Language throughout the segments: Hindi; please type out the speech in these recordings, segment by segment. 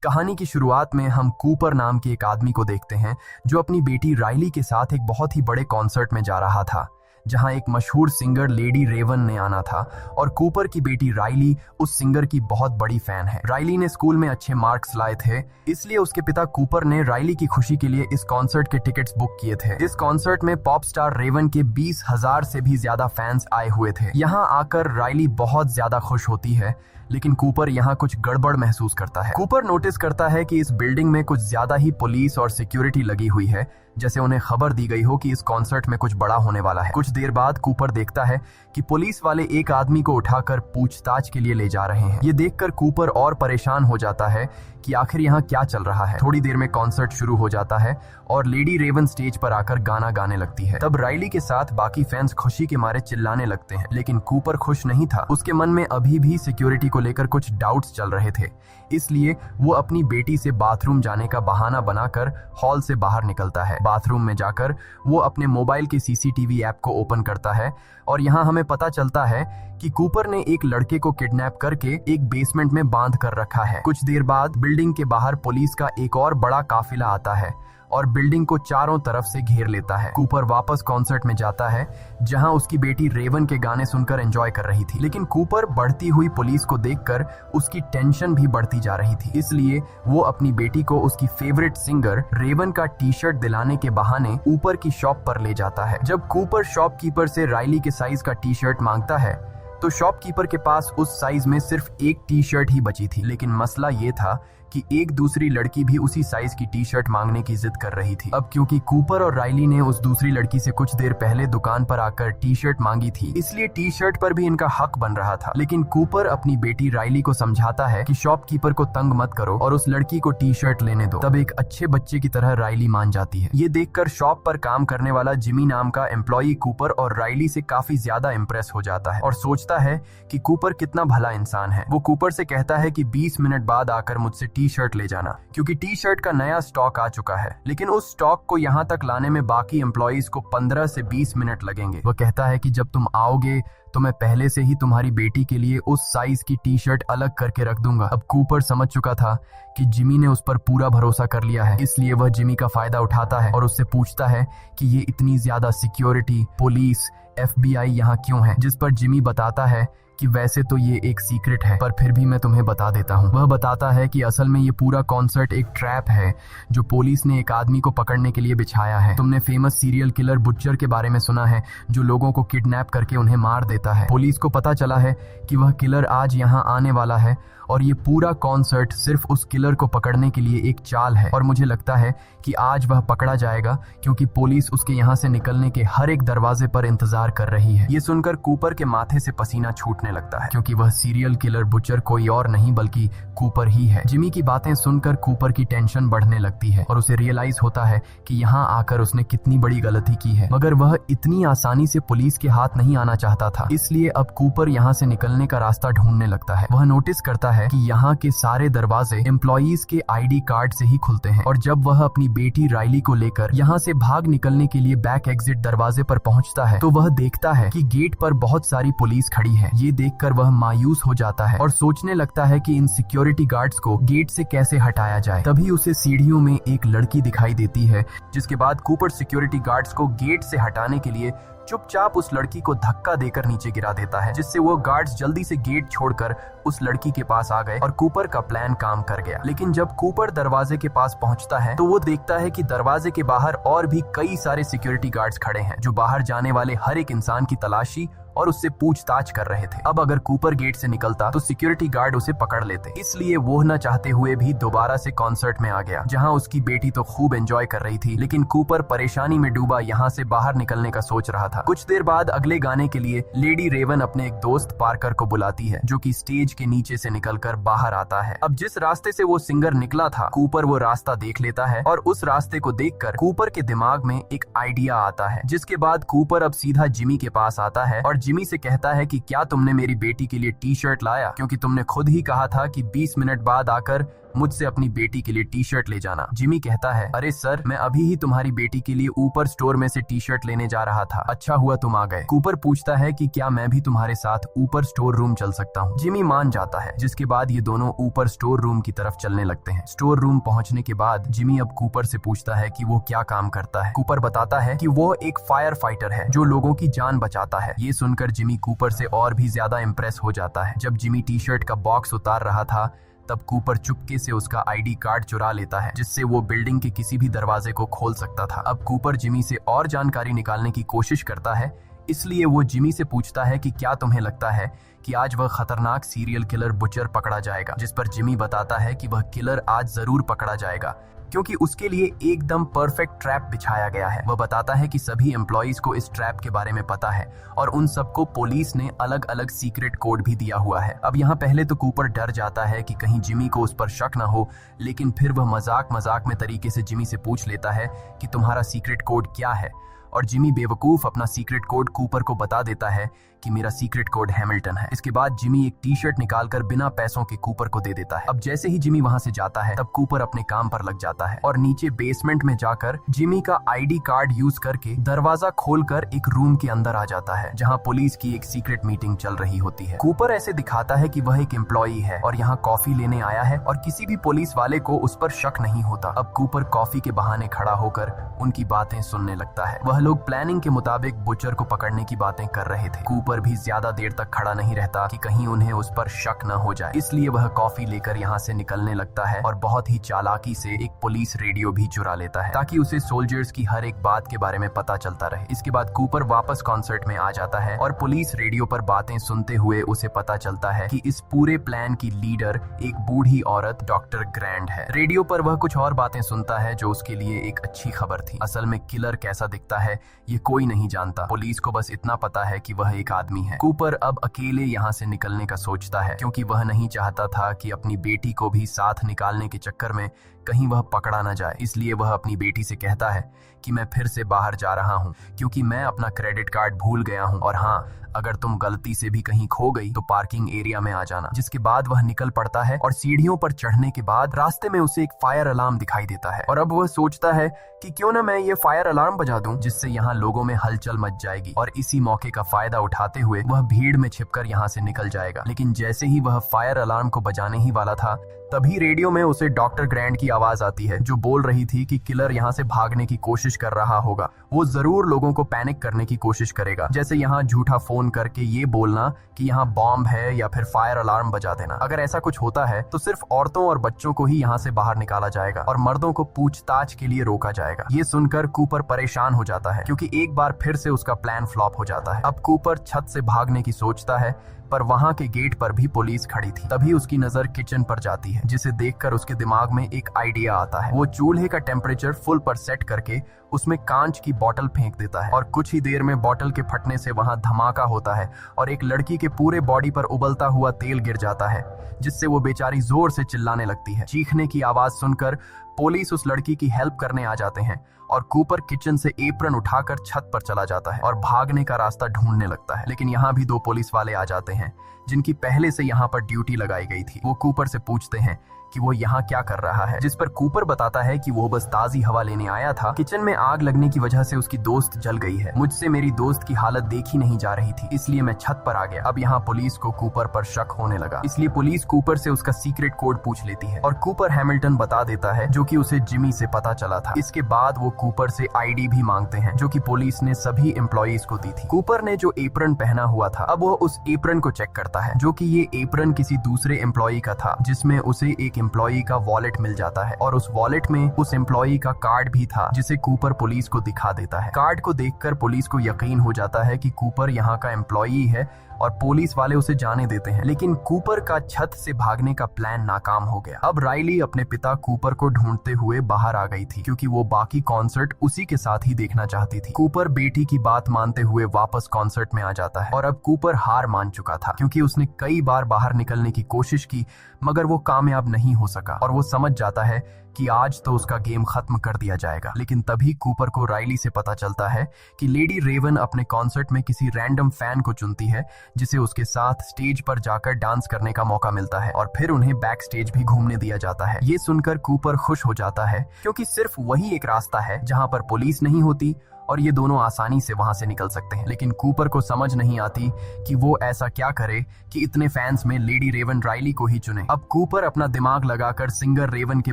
कहानी की शुरुआत में हम कूपर नाम के एक आदमी को देखते हैं जो अपनी बेटी राइली के साथ एक बहुत ही बड़े कॉन्सर्ट में जा रहा था, जहां एक मशहूर सिंगर लेडी रेवन ने आना था और कूपर की बेटी राइली उस सिंगर की बहुत बड़ी फैन है। राइली ने स्कूल में अच्छे मार्क्स लाए थे, इसलिए उसके पिता कूपर ने राइली की खुशी के लिए इस कॉन्सर्ट के टिकट्स बुक किए थे। इस कॉन्सर्ट में पॉप स्टार रेवन के 20,000 से भी ज्यादा फैंस आए हुए थे। यहाँ आकर राइली बहुत ज्यादा खुश होती है, लेकिन कूपर यहाँ कुछ गड़बड़ महसूस करता है। कूपर नोटिस करता है कि इस बिल्डिंग में कुछ ज्यादा ही पुलिस और सिक्योरिटी लगी हुई है, जैसे उन्हें खबर दी गई हो कि इस कॉन्सर्ट में कुछ बड़ा होने वाला है। कुछ देर बाद कूपर देखता है कि पुलिस वाले एक आदमी को उठाकर पूछताछ के लिए ले जा रहे हैं। ये देखकर कूपर और परेशान हो जाता है कि आखिर यहाँ क्या चल रहा है। थोड़ी देर में कॉन्सर्ट शुरू हो जाता है और लेडी रेवन स्टेज पर आकर गाना गाने लगती है। तब राइली के साथ बाकी फैंस खुशी के मारे चिल्लाने लगते हैं, लेकिन कूपर खुश नहीं था। उसके मन में अभी भी सिक्योरिटी को लेकर कुछ डाउट्स चल रहे थे, इसलिए वो अपनी बेटी से बाथरूम जाने का बहाना बनाकर हॉल से बाहर निकलता है। बाथरूम में जाकर वो अपने मोबाइल के सीसीटीवी ऐप को ओपन करता है और यहाँ हमें पता चलता है कि कूपर ने एक लड़के को किडनैप करके एक बेसमेंट में बांध कर रखा है। कुछ देर बाद बिल्डिंग के बाहर पुलिस का एक और बड़ा काफिला आता है और बिल्डिंग को चारों तरफ से घेर लेता है। कूपर वापस कॉन्सर्ट में जाता है, जहां उसकी बेटी रेवन के गाने सुनकर एंजॉय कर रही थी, लेकिन कूपर बढ़ती हुई पुलिस को देखकर उसकी टेंशन भी बढ़ती जा रही थी। इसलिए वो अपनी बेटी को उसकी फेवरेट सिंगर रेवन का टी शर्ट दिलाने के बहाने ऊपर की शॉप पर ले जाता है। जब कूपर शॉपकीपर से राइली के साइज का टी शर्ट मांगता है, तो शॉपकीपर के पास उस साइज में सिर्फ एक टी शर्ट ही बची थी। लेकिन मसला ये था कि एक दूसरी लड़की भी उसी साइज की टी शर्ट मांगने की जिद कर रही थी। अब क्योंकि कूपर और राइली ने उस दूसरी लड़की से कुछ देर पहले दुकान पर आकर टी शर्ट मांगी थी, इसलिए टी शर्ट पर भी इनका हक बन रहा था। लेकिन कूपर अपनी बेटी राइली को समझाता है कि शॉपकीपर को तंग मत करो और उस लड़की को टी शर्ट लेने दो। तब एक अच्छे बच्चे की तरह राइली मान जाती है। ये देखकर शॉप पर काम करने वाला जिमी नाम का एम्प्लॉई कूपर और राइली से काफी ज्यादा इम्प्रेस हो जाता है और सोचता है कि कूपर कितना भला इंसान है। वो कूपर से कहता है कि 20 मिनट बाद आकर मुझसे टी शर्ट ले जाना, क्योंकि टी शर्ट का नया स्टॉक आ चुका है। लेकिन उस स्टॉक को यहाँ तक लाने में बाकी एम्प्लॉइज को 15 से 20 मिनट लगेंगे। वो कहता है कि जब तुम आओगे तो मैं पहले से ही तुम्हारी बेटी के लिए उस साइज की टी शर्ट अलग करके रख दूंगा। अब कूपर समझ चुका था कि जिमी ने उस पर पूरा भरोसा कर लिया है, इसलिए वह जिमी का फायदा उठाता है और उससे पूछता है कि ये इतनी ज्यादा सिक्योरिटी, पुलिस, FBI यहाँ क्यों है, जिस पर जिमी बताता है कि वैसे तो ये एक सीक्रेट है, पर फिर भी मैं तुम्हें बता देता हूँ। वह बताता है कि असल में ये पूरा कॉन्सर्ट एक ट्रैप है जो पुलिस ने एक आदमी को पकड़ने के लिए बिछाया है। तुमने फेमस सीरियल किलर बुच्चर के बारे में सुना है, जो लोगों को किडनैप करके उन्हें मार देता है। पुलिस को पता चला है कि वह किलर आज यहाँ आने वाला है और ये पूरा कॉन्सर्ट सिर्फ उस किलर को पकड़ने के लिए एक चाल है, और मुझे लगता है कि आज वह पकड़ा जाएगा क्योंकि पुलिस उसके यहाँ से निकलने के हर एक दरवाजे पर इंतजार कर रही है। ये सुनकर कूपर के माथे से पसीना छूटने लगता है, क्योंकि वह सीरियल किलर बुचर कोई और नहीं बल्कि कूपर ही है। जिमी की बातें सुनकर कूपर की टेंशन बढ़ने लगती है और उसे रियलाइज होता है कि यहाँ आकर उसने कितनी बड़ी गलती की है, मगर वह इतनी आसानी से पुलिस के हाथ नहीं आना चाहता था। इसलिए अब कूपर यहाँ से निकलने का रास्ता ढूंढने लगता है। वह नोटिस करता है कि यहाँ के सारे दरवाजे एम्प्लॉइज के ID कार्ड से ही खुलते हैं, और जब वह अपनी बेटी राइली को लेकर यहाँ से भाग निकलने के लिए बैक एग्जिट दरवाजे पर पहुँचता है, तो वह देखता है कि गेट पर बहुत सारी पुलिस खड़ी है। ये देखकर वह मायूस हो जाता है और सोचने लगता है कि इन सिक्योरिटी गार्ड्स को गेट से कैसे हटाया जाए। तभी उसे सीढ़ियों में एक लड़की दिखाई देती है, जिसके बाद कूपर सिक्योरिटी गार्ड्स को गेट से हटाने के लिए चुपचाप उस लड़की को धक्का देकर नीचे गिरा देता है, जिससे वो गार्ड्स जल्दी से गेट छोड़कर उस लड़की के पास आ गए और कूपर का प्लान काम कर गया। लेकिन जब कूपर दरवाजे के पास पहुंचता है, तो वो देखता है कि दरवाजे के बाहर और भी कई सारे सिक्योरिटी गार्ड्स खड़े हैं, जो बाहर जाने वाले हर एक इंसान की तलाशी और उससे पूछताछ कर रहे थे। अब अगर कूपर गेट से निकलता तो सिक्योरिटी गार्ड उसे पकड़ लेते, इसलिए वो न चाहते हुए भी दोबारा से कॉन्सर्ट में आ गया, जहां उसकी बेटी तो खूब एंजॉय कर रही थी, लेकिन कूपर परेशानी में डूबा यहाँ से बाहर निकलने का सोच रहा था। कुछ देर बाद अगले गाने के लिए लेडी रेवन अपने एक दोस्त पार्कर को बुलाती है, जो कि स्टेज के नीचे से निकलकर बाहर आता है। अब जिस रास्ते से वो सिंगर निकला था, कूपर वो रास्ता देख लेता है और उस रास्ते को देखकर कूपर के दिमाग में एक आइडिया आता है, जिसके बाद कूपर अब सीधा जिमी के पास आता है और जिमी से कहता है कि क्या तुमने मेरी बेटी के लिए टी शर्ट लाया, क्योंकि तुमने खुद ही कहा था कि 20 मिनट बाद आकर मुझसे अपनी बेटी के लिए टी शर्ट ले जाना। जिमी कहता है, अरे सर, मैं अभी ही तुम्हारी बेटी के लिए ऊपर स्टोर में से टी शर्ट लेने जा रहा था, अच्छा हुआ तुम आ गए। कूपर पूछता है कि क्या मैं भी तुम्हारे साथ ऊपर स्टोर रूम चल सकता हूँ। जिमी मान जाता है, जिसके बाद ये दोनों ऊपर स्टोर रूम की तरफ चलने लगते हैं। स्टोर रूम पहुंचने के बाद जिमी अब कूपर से पूछता है कि वो क्या काम करता है। कूपर बताता है कि वो एक फायर फाइटर है जो लोगों की जान बचाता है। ये सुनकर जिमी कूपर से और भी ज्यादा इम्प्रेस हो जाता है। जब जिमी टी शर्ट का बॉक्स उतार रहा था तब कूपर चुपके से उसका आईडी कार्ड चुरा लेता है, जिससे वो बिल्डिंग के किसी भी दरवाजे को खोल सकता था। अब कूपर जिमी से और जानकारी निकालने की कोशिश करता है, इसलिए वो जिमी से पूछता है कि क्या तुम्हें लगता है कि आज वह खतरनाक सीरियल किलर बुचर पकड़ा जाएगा। जिस पर जिमी बताता है कि वह किलर आज जरूर पकड़ा जाएगा, क्योंकि उसके लिए एकदम परफेक्ट ट्रैप बिछाया गया है। वह बताता है कि सभी एम्प्लॉइज को इस ट्रैप के बारे में पता है और उन सबको पुलिस ने अलग अलग सीक्रेट कोड भी दिया हुआ है। अब यहाँ पहले तो कूपर डर जाता है कि कहीं जिमी को उस पर शक न हो, लेकिन फिर वह मजाक मजाक में तरीके से जिमी से पूछ लेता है कि तुम्हारा सीक्रेट कोड क्या है, और जिमी बेवकूफ अपना सीक्रेट कोड कूपर को बता देता है कि मेरा सीक्रेट कोड हैमिल्टन है। इसके बाद जिमी एक टी शर्ट निकालकर बिना पैसों के कूपर को दे देता है। अब जैसे ही जिमी वहां से जाता है तब कूपर अपने काम पर लग जाता है और नीचे बेसमेंट में जाकर जिमी का आईडी कार्ड यूज करके दरवाजा खोलकर एक रूम के अंदर आ जाता है, जहां पुलिस की एक सीक्रेट मीटिंग चल रही होती है। कूपर ऐसे दिखाता है कि वह एक एम्प्लॉई है और यहाँ कॉफी लेने आया है और किसी भी पुलिस वाले को उस पर शक नहीं होता। अब कूपर कॉफी के बहाने खड़ा होकर उनकी बातें सुनने लगता है। वह लोग प्लानिंग के मुताबिक बुचर को पकड़ने की बातें कर रहे थे। कूपर भी ज्यादा देर तक खड़ा नहीं रहता कि कहीं उन्हें उस पर शक न हो जाए, इसलिए वह कॉफी लेकर यहाँ से निकलने लगता है और बहुत ही चालाकी से एक पुलिस रेडियो भी चुरा लेता है ताकि उसे सोल्जर्स की हर एक बात के बारे में पता चलता रहे। इसके बाद कूपर वापस कॉन्सर्ट में आ जाता है और पुलिस रेडियो पर बातें सुनते हुए उसे पता चलता है कि इस पूरे प्लान की लीडर एक बूढ़ी औरत डॉक्टर ग्रैंड है। रेडियो पर वह कुछ और बातें सुनता है जो उसके लिए एक अच्छी खबर थी। असल में किलर कैसा दिखता है ये कोई नहीं जानता, पुलिस को बस इतना पता है कि वह एक आदमी है। कूपर अब अकेले यहाँ से निकलने का सोचता है, क्योंकि वह नहीं चाहता था कि अपनी बेटी को भी साथ निकालने के चक्कर में कहीं वह पकड़ा न जाए। इसलिए वह अपनी बेटी से कहता है कि मैं फिर से बाहर जा रहा हूँ क्योंकि मैं अपना क्रेडिट कार्ड भूल गया हूँ, और हाँ, अगर तुम गलती से भी कहीं खो गई तो पार्किंग एरिया में आ जाना। जिसके बाद वह निकल पड़ता है और सीढ़ियों पर चढ़ने के बाद रास्ते में उसे एक फायर अलार्म दिखाई देता है और अब वह सोचता है कि क्यों ना मैं ये फायर अलार्म बजा दूं, जिससे यहाँ लोगों में हलचल मच जाएगी, और इसी मौके का फायदा उठाते हुए वह भीड़ में छिपकर यहाँ से निकल जाएगा। लेकिन जैसे ही वह फायर अलार्म को बजाने ही वाला था तभी रेडियो में उसे डॉक्टर ग्रैंड की आवाज आती है, जो बोल रही थी कि किलर यहाँ से भागने की कोशिश कर रहा होगा। वो जरूर लोगों को पैनिक करने की कोशिश करेगा, जैसे यहाँ झूठा फोन करके ये बोलना कि यहाँ बॉम्ब है या फिर फायर अलार्म बजा देना। अगर ऐसा कुछ होता है तो सिर्फ औरतों और बच्चों को ही यहाँ से बाहर निकाला जाएगा और मर्दों को पूछताछ के लिए रोका जाएगा। ये सुनकर कूपर परेशान हो जाता है, क्योंकि एक बार फिर से उसका प्लान फ्लॉप हो जाता है। अब कूपर छत से भागने की सोचता है, पर वहां के गेट पर भी पुलिस खड़ी थी। तभी उसकी नजर किचन पर जाती है, जिसे देखकर उसके दिमाग में एक आइडिया आता है। वो चूल्हे का टेम्परेचर फुल पर सेट करके उसमें कांच की बोतल फेंक देता है और कुछ ही देर में बोतल के फटने से वहां धमाका होता है और एक लड़की के पूरे बॉडी पर उबलता हुआ तेल गिर जाता है, जिससे वो बेचारी जोर से चिल्लाने लगती है। चीखने की आवाज सुनकर पुलिस उस लड़की की हेल्प करने आ जाते हैं और कूपर किचन से एप्रन उठाकर छत पर चला जाता है और भागने का रास्ता ढूंढने लगता है। लेकिन यहाँ भी दो पुलिस वाले आ जाते हैं जिनकी पहले से यहाँ पर ड्यूटी लगाई गई थी। वो कूपर से पूछते हैं कि वो यहाँ क्या कर रहा है, जिस पर कूपर बताता है कि वो बस ताजी हवा लेने आया था। किचन में आग लगने की वजह से उसकी दोस्त जल गई है। मुझसे मेरी दोस्त की हालत देखी नहीं जा रही थी, इसलिए मैं छत पर आ गया। अब यहाँ पुलिस को कूपर पर शक होने लगा, इसलिए पुलिस कूपर से उसका सीक्रेट कोड पूछ लेती है और कूपर हैमिल्टन बता देता है, जो कि उसे जिमी से पता चला था। इसके बाद वो कूपर से आईडी भी मांगते हैं, जो कि पुलिस ने सभी एम्प्लॉइज को दी थी। कूपर ने जो एप्रन पहना हुआ था, अब वो उस एप्रन को चेक करता है, जो कि ये एप्रन किसी दूसरे एम्प्लॉई का था, जिसमें उसे एक एम्प्लॉई का वॉलेट मिल जाता है और उस वॉलेट में उस एम्प्लॉई का कार्ड भी था, जिसे कूपर पुलिस को दिखा देता है। कार्ड को देखकर पुलिस को यकीन हो जाता है कि कूपर यहाँ का एम्प्लॉई है और पुलिस वाले उसे जाने देते हैं। लेकिन कूपर का छत से भागने का प्लान नाकाम हो गया। अब राइली अपने पिता कूपर को ढूंढते हुए बाहर आ गई थी, क्योंकि वो बाकी कॉन्सर्ट उसी के साथ ही देखना चाहती थी। कूपर बेटी की बात मानते हुए वापस कॉन्सर्ट में आ जाता है और अब कूपर हार मान चुका था, क्योंकि उसने कई बार बाहर निकलने की कोशिश की मगर वो कामयाब नहीं हो सका और वो समझ जाता है कि आज तो उसका गेम खत्म कर दिया जाएगा। लेकिन तभी कूपर को राइली से पता चलता है कि लेडी रेवन अपने कॉन्सर्ट में किसी रैंडम फैन को चुनती है जिसे उसके साथ स्टेज पर जाकर डांस करने का मौका मिलता है और फिर उन्हें बैक स्टेज भी घूमने दिया जाता है। ये सुनकर कूपर खुश हो जाता है क्योंकि सिर्फ वही एक रास्ता है जहां पर पुलिस नहीं होती और ये दोनों आसानी से वहां से निकल सकते हैं। लेकिन कूपर को समझ नहीं आती कि वो ऐसा क्या करे कि इतने फैंस में लेडी रेवन राइली को ही चुने। अब कूपर अपना दिमाग लगाकर सिंगर रेवन के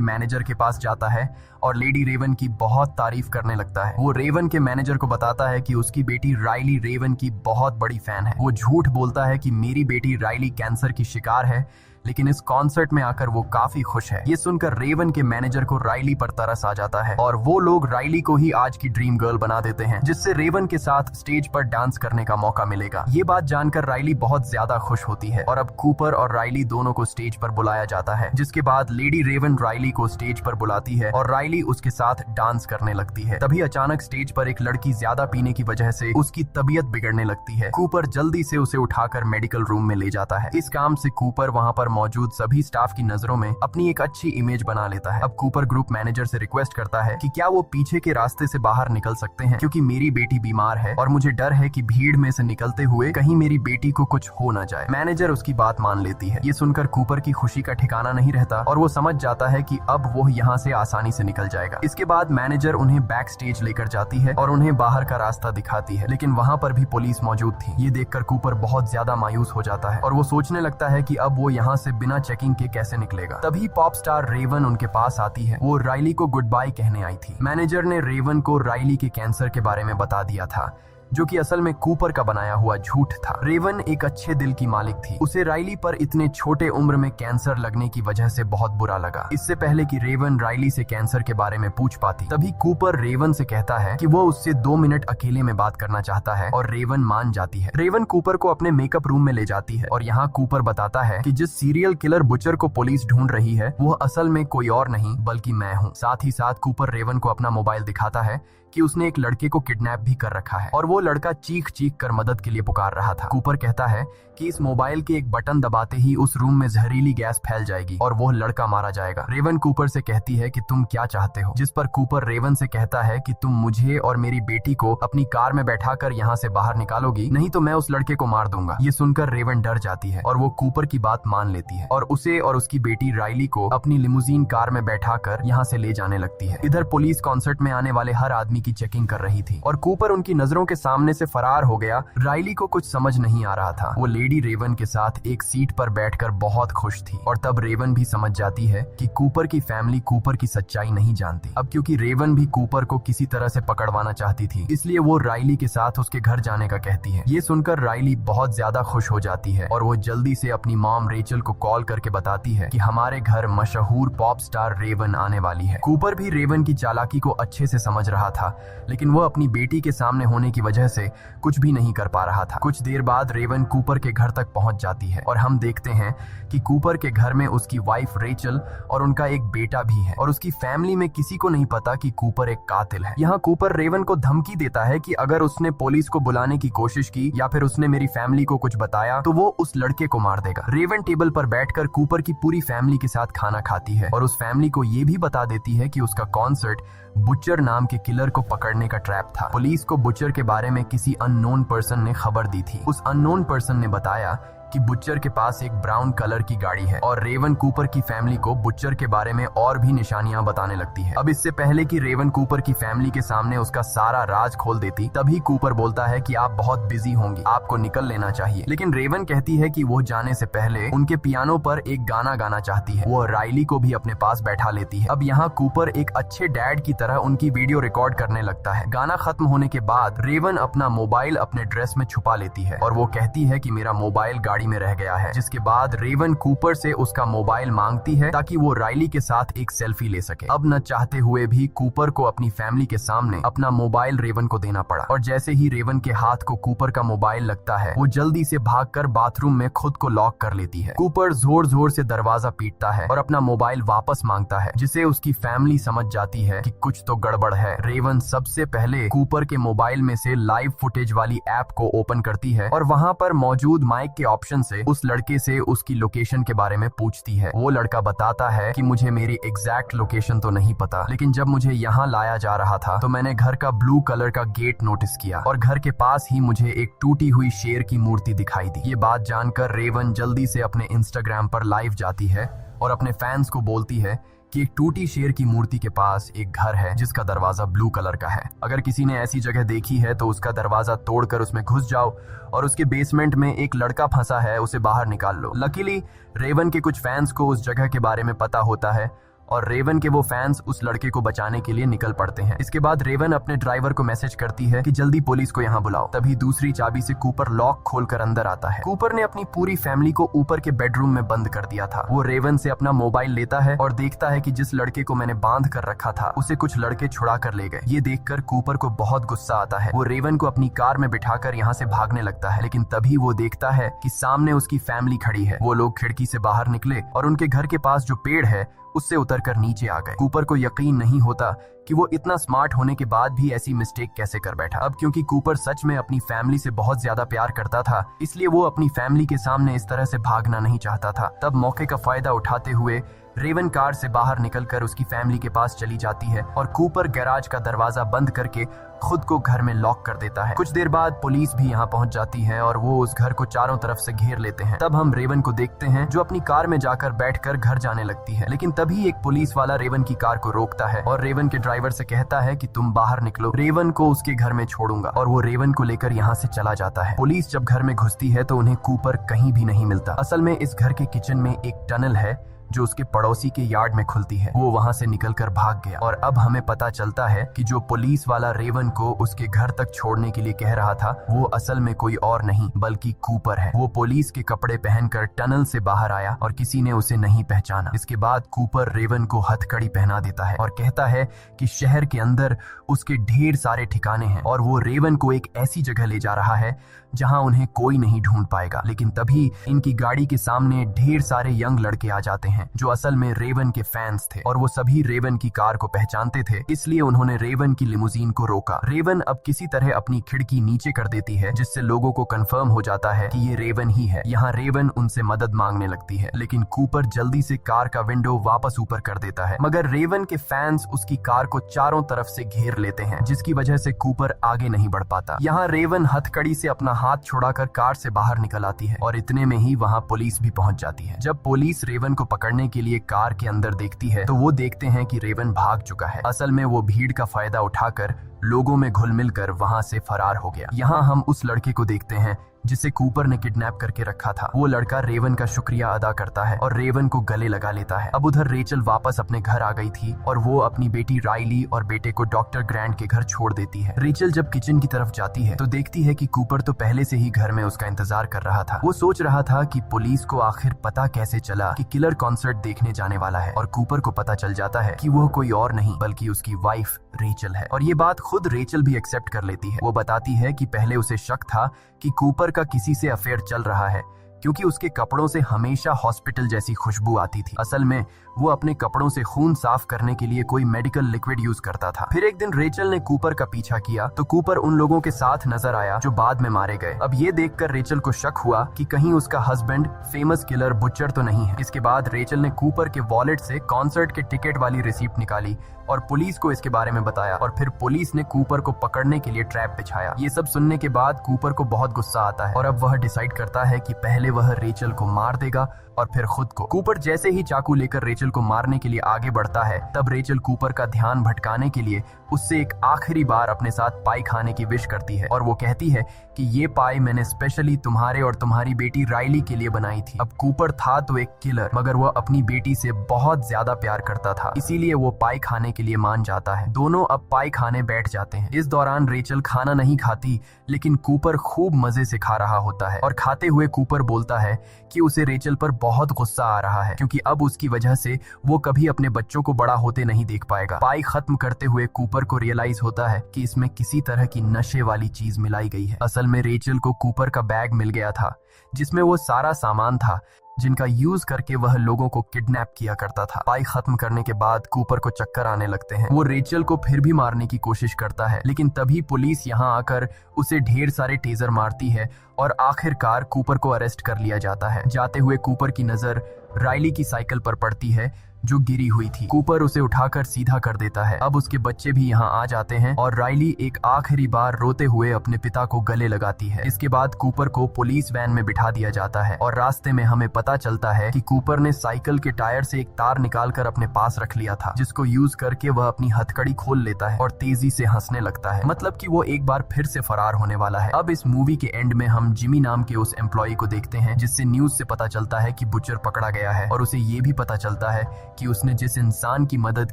मैनेजर के पास जाता है और लेडी रेवन की बहुत तारीफ करने लगता है। वो रेवन के मैनेजर को बताता है कि उसकी बेटी राइली रेवन की बहुत बड़ी फैन है। वो झूठ बोलता है कि मेरी बेटी राइली कैंसर की शिकार है, लेकिन इस कॉन्सर्ट में आकर वो काफी खुश है। ये सुनकर रेवन के मैनेजर को राइली पर तरस आ जाता है और वो लोग राइली को ही आज की ड्रीम गर्ल बना देते हैं, जिससे रेवन के साथ स्टेज पर डांस करने का मौका मिलेगा। ये बात जानकर राइली बहुत ज्यादा खुश होती है और अब कूपर और राइली दोनों को स्टेज पर बुलाया जाता है, जिसके बाद लेडी रेवन राइली को स्टेज पर बुलाती है और राइली उसके साथ डांस करने लगती है। तभी अचानक स्टेज पर एक लड़की ज्यादा पीने की वजह से उसकी तबीयत बिगड़ने लगती है। कूपर जल्दी से उसे उठाकर मेडिकल रूम में ले जाता है। इस काम से कूपर वहाँ पर मौजूद सभी स्टाफ की नजरों में अपनी एक अच्छी इमेज बना लेता है। अब कूपर ग्रुप मैनेजर से रिक्वेस्ट करता है कि क्या वो पीछे के रास्ते से बाहर निकल सकते हैं, क्योंकि मेरी बेटी बीमार है और मुझे डर है कि भीड़ में से निकलते हुए कहीं मेरी बेटी को कुछ हो ना जाए। मैनेजर उसकी बात मान लेती है। ये सुनकर कूपर की खुशी का ठिकाना नहीं रहता और वो समझ जाता है कि अब वो यहाँ से आसानी से निकल जाएगा। इसके बाद मैनेजर उन्हें बैक स्टेज लेकर जाती है और उन्हें बाहर का रास्ता दिखाती है, लेकिन वहाँ पर भी पुलिस मौजूद थी। ये देखकर कूपर बहुत ज्यादा मायूस हो जाता है और वो सोचने लगता है कि अब वो यहाँ से बिना चेकिंग के कैसे निकलेगा। तभी पॉप स्टार रेवन उनके पास आती है। वो राइली को गुड बाय कहने आई थी। मैनेजर ने रेवन को राइली के कैंसर के बारे में बता दिया था, जो कि असल में कूपर का बनाया हुआ झूठ था। रेवन एक अच्छे दिल की मालिक थी। उसे राइली पर इतने छोटे उम्र में कैंसर लगने की वजह से बहुत बुरा लगा। इससे पहले कि रेवन राइली से कैंसर के बारे में पूछ पाती, तभी कूपर रेवन से कहता है कि वो उससे 2 मिनट अकेले में बात करना चाहता है और रेवन मान जाती है। रेवन कूपर को अपने मेकअप रूम में ले जाती है और यहाँ कूपर बताता है कि जिस सीरियल किलर बुचर को पुलिस ढूंढ रही है वो असल में कोई और नहीं बल्कि मैं हूँ। साथ ही साथ कूपर रेवन को अपना मोबाइल दिखाता है कि उसने एक लड़के को किडनैप भी कर रखा है और वो लड़का चीख चीख कर मदद के लिए पुकार रहा था। कूपर कहता है कि इस मोबाइल के एक बटन दबाते ही उस रूम में जहरीली गैस फैल जाएगी और वो लड़का मारा जाएगा। रेवन कूपर से कहती है कि तुम क्या चाहते हो, जिस पर कूपर रेवन से कहता है कि तुम मुझे और मेरी बेटी को अपनी कार में बैठाकर यहाँ से बाहर निकालोगी, नहीं तो मैं उस लड़के को मार दूंगा। ये सुनकर रेवन डर जाती है और वो कूपर की बात मान लेती है और उसे और उसकी बेटी राइली को अपनी लिमुजीन कार में बैठाकर यहाँ से ले जाने लगती है। इधर पुलिस कॉन्सर्ट में आने वाले हर आदमी की चेकिंग कर रही थी और कूपर उनकी नजरों के सामने से फरार हो गया। राइली को कुछ समझ नहीं आ रहा था। वो लेडी रेवन के साथ एक सीट पर बैठकर बहुत खुश थी और तब रेवन भी समझ जाती है कि कूपर की फैमिली कूपर की सच्चाई नहीं जानती। अब क्योंकि रेवन भी कूपर को किसी तरह से पकड़वाना चाहती थी, इसलिए वो राइली के साथ उसके घर जाने का कहती है। ये सुनकर राइली बहुत ज्यादा खुश हो जाती है और वो जल्दी से अपनी मॉम रेचल को कॉल करके बताती है कि हमारे घर मशहूर पॉप स्टार रेवन आने वाली है। कूपर भी रेवन की चालाकी को अच्छे से समझ रहा था, लेकिन वो अपनी बेटी के सामने होने की वजह से कुछ भी नहीं कर पा रहा था। कुछ देर बाद रेवन कूपर के घर तक पहुंच जाती है और हम देखते हैं कि कूपर के घर में उसकी वाइफ रेचल और उनका एक बेटा भी है और उसकी फैमिली में किसी को नहीं पता कि कूपर एक कातिल है। यहाँ कूपर रेवन को धमकी देता है कि अगर उसने पुलिस को बुलाने की कोशिश की या फिर उसने मेरी फैमिली को कुछ बताया तो वो उस लड़के को मार देगा। रेवन टेबल पर बैठकर कूपर की पूरी फैमिली के साथ खाना खाती है और उस फैमिली को ये भी बता देती है कि उसका कॉन्सर्ट बुचर नाम के किलर को पकड़ने का ट्रैप था। पुलिस को बुचर के बारे में किसी अननोन पर्सन ने खबर दी थी। उस अननोन पर्सन ने बताया कि बुचर के पास एक ब्राउन कलर की गाड़ी है और रेवन कूपर की फैमिली को बुचर के बारे में और भी निशानियां बताने लगती है। अब इससे पहले कि रेवन कूपर की फैमिली के सामने उसका सारा राज खोल देती, तभी कूपर बोलता है कि आप बहुत बिजी होंगी, आपको निकल लेना चाहिए। लेकिन रेवन कहती है कि वो जाने से पहले उनके पियानो पर एक गाना गाना चाहती है। वो राइली को भी अपने पास बैठा लेती है। अब यहाँ कूपर एक अच्छे डैड की तरह उनकी वीडियो रिकॉर्ड करने लगता है। गाना खत्म होने के बाद रेवन अपना मोबाइल अपने ड्रेस में छुपा लेती है और वो कहती है कि मेरा मोबाइल गाड़ी में रह गया है, जिसके बाद रेवन कूपर से उसका मोबाइल मांगती है ताकि वो राइली के साथ एक सेल्फी ले सके। अब न चाहते हुए भी कूपर को अपनी फैमिली के सामने अपना मोबाइल रेवन को देना पड़ा और जैसे ही रेवन के हाथ को कूपर का मोबाइल लगता है वो जल्दी से भागकर बाथरूम में खुद को लॉक कर लेती है। कूपर जोर जोर से दरवाजा पीटता है और अपना मोबाइल वापस मांगता है, जिसे उसकी फैमिली समझ जाती है कि कुछ तो गड़बड़ है। रेवन सबसे पहले कूपर के मोबाइल में से लाइव फुटेज वाली ऐप को ओपन करती है और वहां पर मौजूद माइक के ऑप्शन इंस्ट्रक्शन से उस लड़के से उसकी लोकेशन के बारे में पूछती है। वो लड़का बताता है कि मुझे मेरी एग्जैक्ट लोकेशन तो नहीं पता, लेकिन जब मुझे यहाँ लाया जा रहा था तो मैंने घर का ब्लू कलर का गेट नोटिस किया और घर के पास ही मुझे एक टूटी हुई शेर की मूर्ति दिखाई दी। ये बात जानकर रेवन जल्दी से अपने इंस्टाग्राम पर लाइव जाती है और अपने फैंस को बोलती है कि एक टूटी शेर की मूर्ति के पास एक घर है जिसका दरवाजा ब्लू कलर का है। अगर किसी ने ऐसी जगह देखी है तो उसका दरवाजा तोड़कर उसमें घुस जाओ और उसके बेसमेंट में एक लड़का फंसा है, उसे बाहर निकाल लो। लकीली रेवन के कुछ फैंस को उस जगह के बारे में पता होता है और रेवन के वो फैंस उस लड़के को बचाने के लिए निकल पड़ते हैं। इसके बाद रेवन अपने ड्राइवर को मैसेज करती है कि जल्दी पुलिस को यहाँ बुलाओ। तभी दूसरी चाबी से कूपर लॉक खोलकर अंदर आता है। कूपर ने अपनी पूरी फैमिली को ऊपर के बेडरूम में बंद कर दिया था। वो रेवन से अपना मोबाइल लेता है और देखता है कि जिस लड़के को मैंने बांध कर रखा था उसे कुछ लड़के छुड़ा कर ले गए। ये देखकर कूपर को बहुत गुस्सा आता है। वो रेवन को अपनी कार में बिठाकर यहाँ से भागने लगता है, लेकिन तभी वो देखता है कि सामने उसकी फैमिली खड़ी है। वो लोग खिड़की से बाहर निकले और उनके घर के पास जो पेड़ है उससे उतरकर नीचे आ गए। कूपर को यकीन नहीं होता कि वो इतना स्मार्ट होने के बाद भी ऐसी मिस्टेक कैसे कर बैठा। अब क्योंकि कूपर सच में अपनी फैमिली से बहुत ज्यादा प्यार करता था, इसलिए वो अपनी फैमिली के सामने इस तरह से भागना नहीं चाहता था। तब मौके का फायदा उठाते हुए रेवन कार से बाहर निकलकर उसकी फैमिली के पास चली जाती है और कूपर गैराज का दरवाजा बंद करके खुद को घर में लॉक कर देता है। कुछ देर बाद पुलिस भी यहाँ पहुंच जाती है और वो उस घर को चारों तरफ से घेर लेते हैं। तब हम रेवन को देखते हैं जो अपनी कार में जाकर बैठकर घर जाने लगती है, लेकिन तभी एक पुलिस वाला रेवन की कार को रोकता है और रेवन के ड्राइवर से कहता है कि तुम बाहर निकलो, रेवन को उसके घर में छोड़ूंगा। और वो रेवन को लेकर यहाँ से चला जाता है। पुलिस जब घर में घुसती है तो उन्हें कूपर कहीं भी नहीं मिलता। असल में इस घर के किचन में एक टनल है जो उसके पड़ोसी के यार्ड में खुलती है। वो वहां से निकलकर भाग गया और अब हमें पता चलता है कि जो पुलिस वाला रेवन को उसके घर तक छोड़ने के लिए कह रहा था वो असल में कोई और नहीं बल्कि कूपर है। वो पुलिस के कपड़े पहनकर टनल से बाहर आया और किसी ने उसे नहीं पहचाना। इसके बाद कूपर रेवन को हथकड़ी पहना देता है और कहता है कि शहर के अंदर उसके ढेर सारे ठिकाने हैं और वो रेवन को एक ऐसी जगह ले जा रहा है जहां उन्हें कोई नहीं ढूंढ पाएगा। लेकिन तभी इनकी गाड़ी के सामने ढेर सारे यंग लड़के आ जाते हैं जो असल में रेवन के फैंस थे और वो सभी रेवन की कार को पहचानते थे, इसलिए उन्होंने रेवन की लिमोजीन को रोका। रेवन अब किसी तरह अपनी खिड़की नीचे कर देती है जिससे लोगों को कंफर्म हो जाता है कि ये रेवन ही है। यहाँ रेवन उनसे मदद मांगने लगती है, लेकिन कूपर जल्दी से कार का विंडो वापस ऊपर कर देता है। मगर रेवन के फैंस उसकी कार को चारों तरफ से घेर लेते हैं जिसकी वजह से कूपर आगे नहीं बढ़ पाता। यहाँ रेवन हथकड़ी से अपना हाथ छोड़ाकर कार से बाहर निकल आती है और इतने में ही वहाँ पुलिस भी पहुंच जाती है। जब पुलिस रेवन को पकड़ने के लिए कार के अंदर देखती है तो वो देखते हैं कि रेवन भाग चुका है। असल में वो भीड़ का फायदा उठाकर लोगों में घुल मिलकर वहां से फरार हो गया। यहाँ हम उस लड़के को देखते हैं जिसे कूपर ने किडनैप करके रखा था। वो लड़का रेवन का शुक्रिया अदा करता है और रेवन को गले लगा लेता है। अब उधर रेचल वापस अपने घर आ गई थी और वो अपनी बेटी राइली और बेटे को डॉक्टर ग्रैंट के घर छोड़ देती है। रेचल जब किचन की तरफ जाती है तो देखती है कि कूपर तो पहले से ही घर में उसका इंतजार कर रहा था। वो सोच रहा था कि पुलिस को आखिर पता कैसे चला कि किलर कॉन्सर्ट देखने जाने वाला है और कूपर को पता चल जाता है कि वो कोई और नहीं बल्कि उसकी वाइफ रेचल है। और ये बात खुद रेचल भी एक्सेप्ट कर लेती है। वो बताती है कि पहले उसे शक था कि कूपर का किसी से अफेयर चल रहा है क्योंकि उसके कपड़ों से हमेशा हॉस्पिटल जैसी खुशबू आती थी। असल में वो अपने कपड़ों से खून साफ करने के लिए कोई मेडिकल लिक्विड यूज करता था। फिर एक दिन रेचल ने कूपर का पीछा किया तो कूपर उन लोगों के साथ नजर आया जो बाद में मारे गए। अब ये देखकर रेचल को शक हुआ कि कहीं उसका हस्बैंड फेमस किलर बुचर तो नहीं है। इसके बाद रेचल ने कूपर के वॉलेट से कॉन्सर्ट के टिकट वाली रिसीप्ट निकाली और पुलिस को इसके बारे में बताया और फिर पुलिस ने कूपर को पकड़ने के लिए ट्रैप बिछाया। ये सब सुनने के बाद कूपर को बहुत गुस्सा आता है और अब वह डिसाइड करता है कि पहले वह रेचल को मार देगा और फिर खुद को। कूपर जैसे ही चाकू लेकर रेचल को मारने के लिए आगे बढ़ता है तब रेचल कूपर का ध्यान भटकाने के लिए उससे एक आखिरी बार अपने साथ पाई खाने की विश करती है और वो कहती है कि ये पाई मैंने स्पेशली तुम्हारे और तुम्हारी बेटी राइली के लिए बनाई थी। अब कूपर था तो एक किलर, मगर वो अपनी बेटी से बहुत ज्यादा प्यार करता था, इसीलिए वो पाई खाने के लिए मान जाता है। दोनों अब पाई खाने बैठ जाते हैं। इस दौरान रेचल खाना नहीं खाती, लेकिन कूपर खूब मजे से खा रहा होता है और खाते हुए कूपर बोलता है कि उसे रेचल पर बहुत गुस्सा आ रहा है क्योंकि अब उसकी वजह से वो कभी अपने बच्चों को बड़ा होते नहीं देख पाएगा। पाई खत्म करते हुए कूपर को रियलाइज होता है कि इसमें किसी तरह की नशे वाली चीज मिलाई गई है। असल में रेचल को कूपर का बैग मिल गया था जिसमें वो सारा सामान था जिनका यूज करके वह लोगों को किडनैप किया करता था। पाई खत्म करने के बाद कूपर को चक्कर आने लगते हैं। वो रेचल को फिर भी मारने की कोशिश करता है, लेकिन तभी पुलिस यहाँ आकर उसे ढेर सारे टेजर मारती है और आखिरकार कूपर को अरेस्ट कर लिया जाता है। जाते हुए कूपर की नजर राइली की साइकिल पर पड़ती है जो गिरी हुई थी। कूपर उसे उठाकर सीधा कर देता है। अब उसके बच्चे भी यहाँ आ जाते हैं और राइली एक आखिरी बार रोते हुए अपने पिता को गले लगाती है। इसके बाद कूपर को पुलिस वैन में बिठा दिया जाता है और रास्ते में हमें पता चलता है कि कूपर ने साइकिल के टायर से एक तार निकालकर अपने पास रख लिया था, जिसको यूज करके वह अपनी हथकड़ी खोल लेता है और तेजी से हंसने लगता है, मतलब कि वो एक बार फिर से फरार होने वाला है। अब इस मूवी के एंड में हम जिमी नाम के उस एम्प्लॉय को देखते हैं जिससे न्यूज से पता चलता है कि बुचर पकड़ा गया है और उसे ये भी पता चलता है कि उसने जिस इंसान की मदद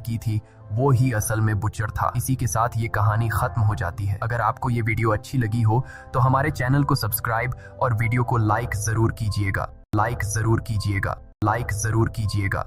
की थी वो ही असल में बुचर था। इसी के साथ ये कहानी खत्म हो जाती है। अगर आपको ये वीडियो अच्छी लगी हो तो हमारे चैनल को सब्सक्राइब और वीडियो को लाइक जरूर कीजिएगा।